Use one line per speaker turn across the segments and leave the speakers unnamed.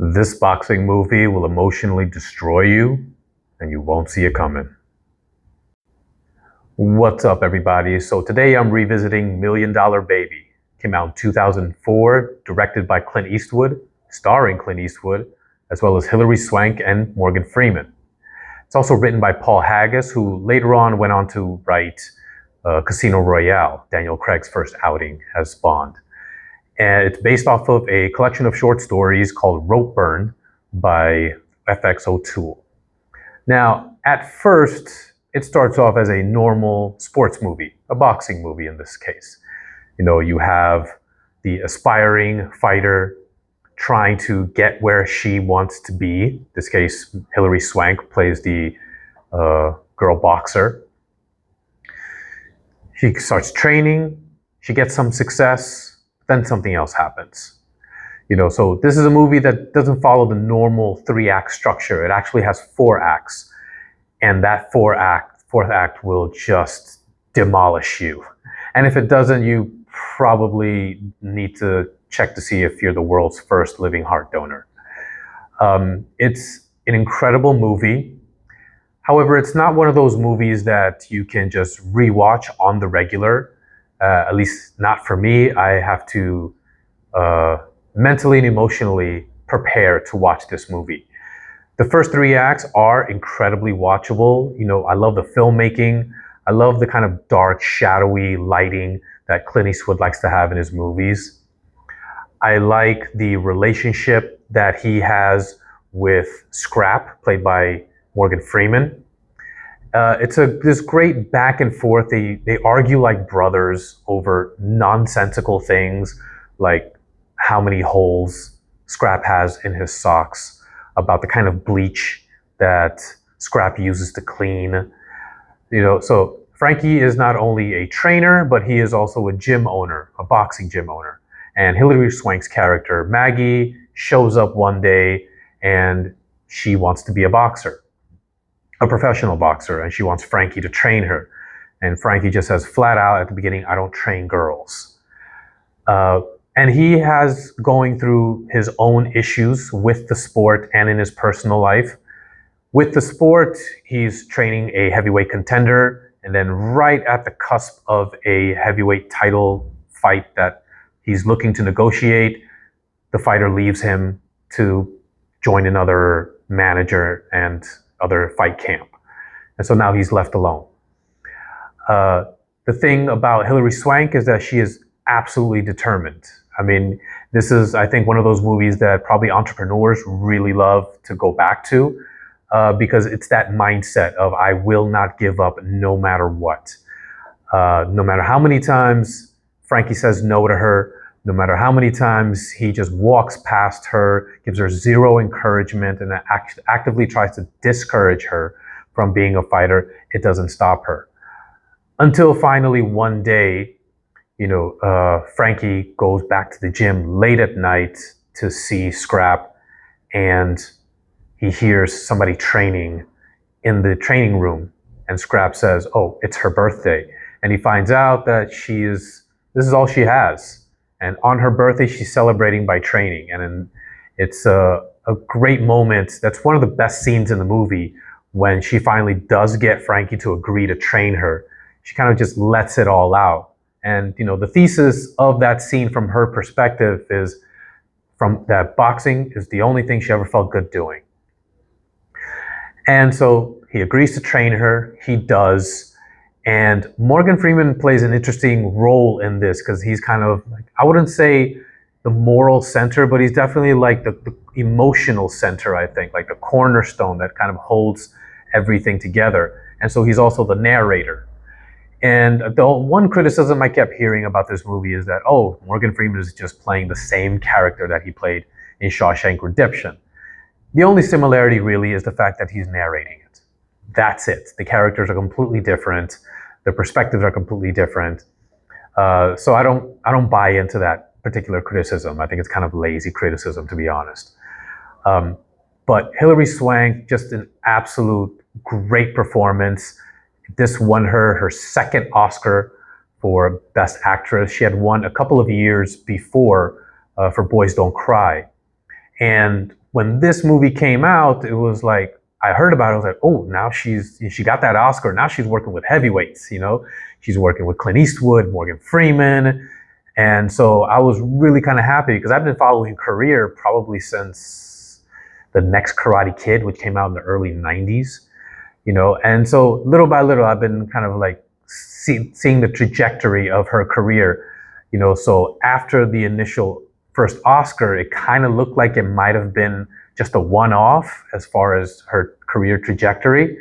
This boxing movie will emotionally destroy you, and you won't see it coming. What's up, everybody? So today I'm revisiting Million Dollar Baby. Came out in 2004, directed by Clint Eastwood, starring Clint Eastwood, as well as Hilary Swank and Morgan Freeman. It's also written by Paul Haggis, who later on went on to write Casino Royale, Daniel Craig's first outing as Bond. And it's based off of a collection of short stories called Rope Burn by FXO Toole. Now, at first, it starts off as a normal sports movie, a boxing movie in this case. You know, you have the aspiring fighter trying to get where she wants to be. In this case, Hilary Swank plays the girl boxer. She starts training, she gets some success, then something else happens. You know, so this is a movie that doesn't follow the normal 3-act structure. It actually has 4 acts. And that fourth act will just demolish you. And if it doesn't, you probably need to check to see if you're the world's first living heart donor. It's an incredible movie. However, it's not one of those movies that you can just rewatch on the regular. At least not for me. I have to mentally and emotionally prepare to watch this movie. The first 3 acts are incredibly watchable. You know, I love the filmmaking. I love the kind of dark, shadowy lighting that Clint Eastwood likes to have in his movies. I like the relationship that he has with Scrap, played by Morgan Freeman. It's this great back and forth. They argue like brothers over nonsensical things, like how many holes Scrap has in his socks, about the kind of bleach that Scrap uses to clean. You know, so Frankie is not only a trainer, but he is also a gym owner, a boxing gym owner. And Hilary Swank's character, Maggie, shows up one day and she wants to be a boxer, a professional boxer, and she wants Frankie to train her. And Frankie just says flat out at the beginning, I don't train girls. And he has going through his own issues with the sport and in his personal life. With the sport, he's training a heavyweight contender, and then right at the cusp of a heavyweight title fight that he's looking to negotiate, the fighter leaves him to join another manager and other fight camp. And so now he's left alone. The thing about Hilary Swank is that she is absolutely determined. I mean, this is, I think, one of those movies that probably entrepreneurs really love to go back to because it's that mindset of I will not give up no matter what. No matter how many times Frankie says no to her, no matter how many times he just walks past her, gives her zero encouragement, and actively tries to discourage her from being a fighter, it doesn't stop her. Until finally one day, you know, Frankie goes back to the gym late at night to see Scrap, and he hears somebody training in the training room, and Scrap says, oh, it's her birthday. And he finds out that this is all she has. And on her birthday, she's celebrating by training. And it's a great moment. That's one of the best scenes in the movie when she finally does get Frankie to agree to train her. She kind of just lets it all out. And, you know, the thesis of that scene from her perspective is that boxing is the only thing she ever felt good doing. And so he agrees to train her. He does. And Morgan Freeman plays an interesting role in this because he's kind of, like, I wouldn't say the moral center, but he's definitely like the emotional center, I think, like the cornerstone that kind of holds everything together. And so he's also the narrator. And the one criticism I kept hearing about this movie is that, oh, Morgan Freeman is just playing the same character that he played in Shawshank Redemption. The only similarity really is the fact that he's narrating it. That's it. The characters are completely different. The perspectives are completely different. So I don't buy into that particular criticism. I think it's kind of lazy criticism, to be honest. But Hilary Swank, just an absolute great performance. This won her second Oscar for Best Actress. She had won a couple of years before for Boys Don't Cry. And when this movie came out, it was like, I heard about it. I was like, oh, now she got that Oscar. Now she's working with heavyweights, she's working with Clint Eastwood, Morgan Freeman. And so I was really kind of happy because I've been following her career probably since The Next Karate Kid, which came out in the early 90s, and so little by little, I've been kind of like seeing the trajectory of her career, so after the initial first Oscar, it kind of looked like it might have been just a one-off as far as her career trajectory.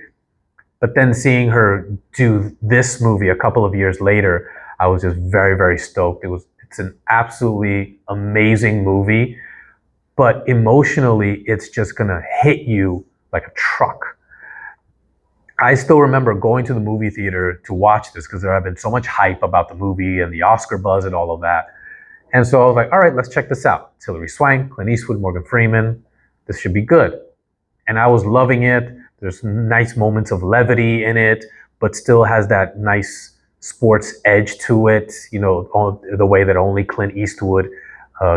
But then seeing her do this movie a couple of years later, I was just very, very stoked. It's an absolutely amazing movie, but emotionally, it's just gonna hit you like a truck. I still remember going to the movie theater to watch this because there had been so much hype about the movie and the Oscar buzz and all of that. And so I was like, all right, let's check this out. It's Hilary Swank, Clint Eastwood, Morgan Freeman. This should be good. And I was loving it. There's nice moments of levity in it, but still has that nice sports edge to it, the way that only Clint Eastwood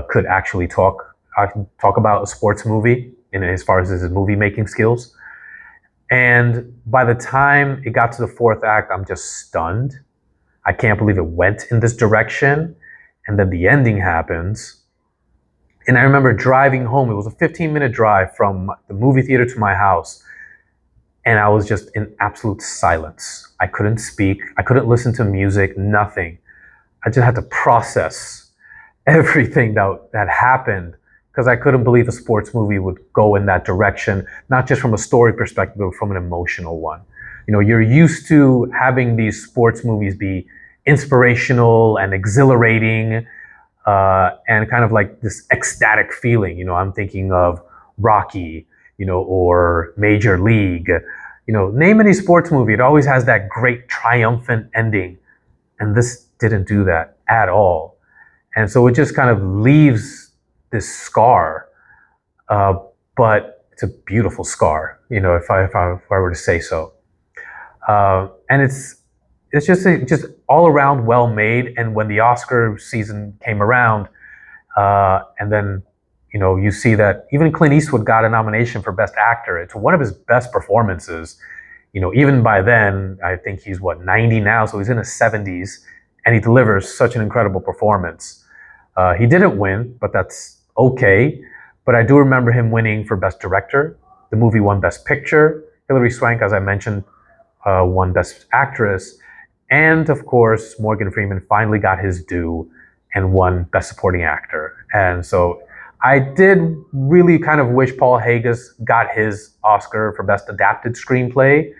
could actually talk about a sports movie as far as his movie making skills. And by the time it got to the fourth act, I'm just stunned. I can't believe it went in this direction. And then the ending happens. And I remember driving home. It was a 15-minute drive from the movie theater to my house. And I was just in absolute silence. I couldn't speak. I couldn't listen to music, nothing. I just had to process everything that happened because I couldn't believe a sports movie would go in that direction, not just from a story perspective, but from an emotional one. You're used to having these sports movies be inspirational and exhilarating, and kind of like this ecstatic feeling. I'm thinking of Rocky, or Major League. Name any sports movie, it always has that great triumphant ending. And this didn't do that at all. And so it just kind of leaves this scar, but it's a beautiful scar, if I were to say so. And it's just all around well made. And when the Oscar season came around, and then you see that even Clint Eastwood got a nomination for Best Actor. It's one of his best performances. Even by then, I think he's 90 now, so he's in his 70s, and he delivers such an incredible performance. He didn't win, but that's okay. But I do remember him winning for Best Director. The movie won Best Picture. Hilary Swank, as I mentioned, won Best Actress. And of course, Morgan Freeman finally got his due and won Best Supporting Actor. And so I did really kind of wish Paul Haggis got his Oscar for Best Adapted Screenplay.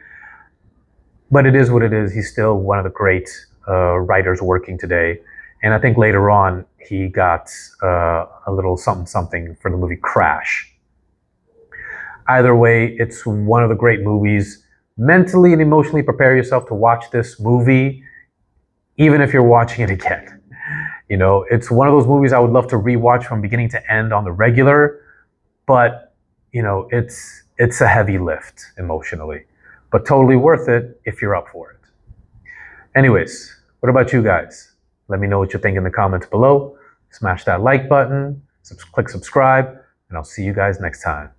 But it is what it is. He's still one of the great writers working today. And I think later on, he got a little something for the movie Crash. Either way, it's one of the great movies. Mentally and emotionally prepare yourself to watch this movie, even if you're watching it again. It's one of those movies I would love to rewatch from beginning to end on the regular, but it's a heavy lift emotionally, but totally worth it if you're up for it. Anyways, what about you guys? Let me know what you think in the comments below. Smash that like button, click subscribe, and I'll see you guys next time.